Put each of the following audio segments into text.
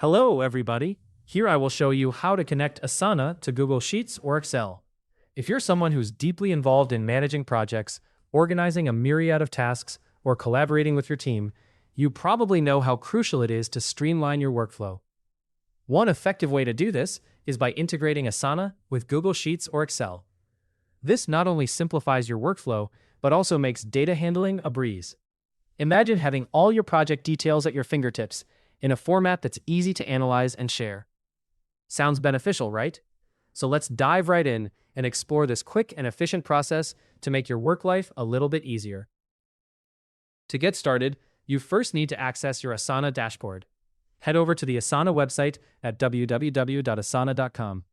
Hello, everybody. Here I will show you how to connect Asana to Google Sheets or Excel. If you're someone who's deeply involved in managing projects, organizing a myriad of tasks, or collaborating with your team, you probably know how crucial it is to streamline your workflow. One effective way to do this is by integrating Asana with Google Sheets or Excel. This not only simplifies your workflow, but also makes data handling a breeze. Imagine having all your project details at your fingertips in a format that's easy to analyze and share. Sounds beneficial, right? So let's dive right in and explore this quick and efficient process to make your work life a little bit easier. To get started, you first need to access your Asana dashboard. Head over to the Asana website at www.asana.com.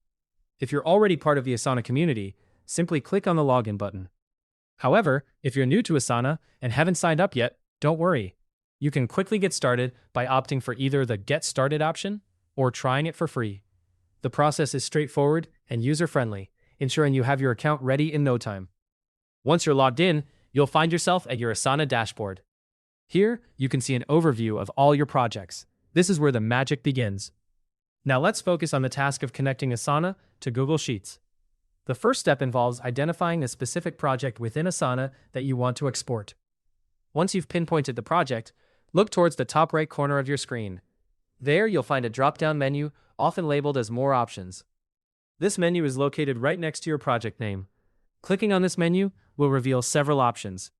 If you're already part of the Asana community, simply click on the Login button. However, if you're new to Asana and haven't signed up yet, don't worry. You can quickly get started by opting for either the Get Started option or trying it for free. The process is straightforward and user-friendly, ensuring you have your account ready in no time. Once you're logged in, you'll find yourself at your Asana dashboard. Here, you can see an overview of all your projects. This is where the magic begins. Now let's focus on the task of connecting Asana to Google Sheets. The first step involves identifying a specific project within Asana that you want to export. Once you've pinpointed the project, look towards the top right corner of your screen. There, you'll find a drop-down menu, often labeled as More Options. This menu is located right next to your project name. Clicking on this menu will reveal several options.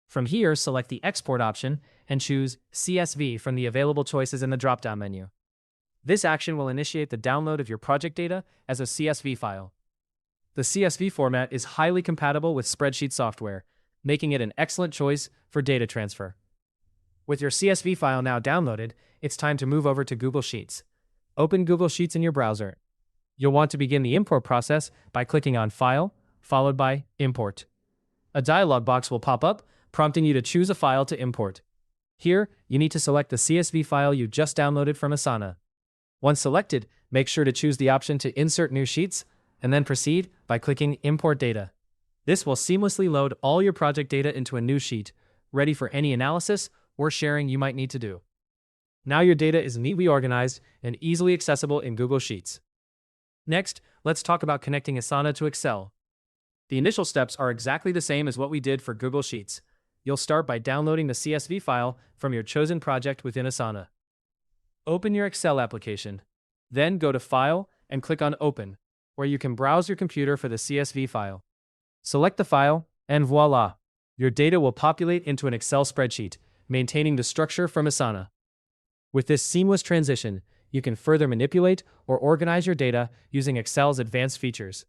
From here, select the Export option and choose CSV from the available choices in the drop-down menu. This action will initiate the download of your project data as a CSV file. The CSV format is highly compatible with spreadsheet software, making it an excellent choice for data transfer. With your CSV file now downloaded, it's time to move over to Google Sheets. Open Google Sheets in your browser. You'll want to begin the import process by clicking on File, followed by Import. A dialog box will pop up, prompting you to choose a file to import. Here, you need to select the CSV file you just downloaded from Asana. Once selected, make sure to choose the option to Insert New Sheets, and then proceed by clicking Import Data. This will seamlessly load all your project data into a new sheet, ready for any analysis or sharing you might need to do. Now your data is neatly organized and easily accessible in Google Sheets. Next, let's talk about connecting Asana to Excel. The initial steps are exactly the same as what we did for Google Sheets. You'll start by downloading the CSV file from your chosen project within Asana. Open your Excel application. Then go to File and click on Open, where you can browse your computer for the CSV file. Select the file, and voila! Your data will populate into an Excel spreadsheet, maintaining the structure from Asana. With this seamless transition, you can further manipulate or organize your data using Excel's advanced features.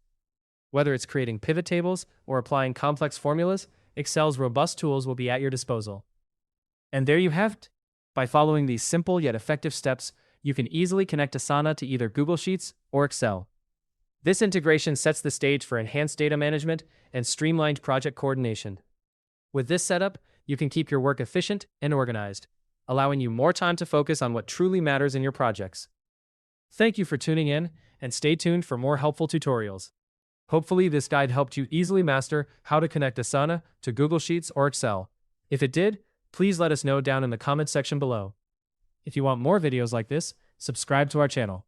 Whether it's creating pivot tables or applying complex formulas, Excel's robust tools will be at your disposal. And there you have it. By following these simple yet effective steps, you can easily connect Asana to either Google Sheets or Excel. This integration sets the stage for enhanced data management and streamlined project coordination. With this setup, you can keep your work efficient and organized, allowing you more time to focus on what truly matters in your projects. Thank you for tuning in, and stay tuned for more helpful tutorials. Hopefully, this guide helped you easily master how to connect Asana to Google Sheets or Excel. If it did, please let us know down in the comments section below. If you want more videos like this, subscribe to our channel.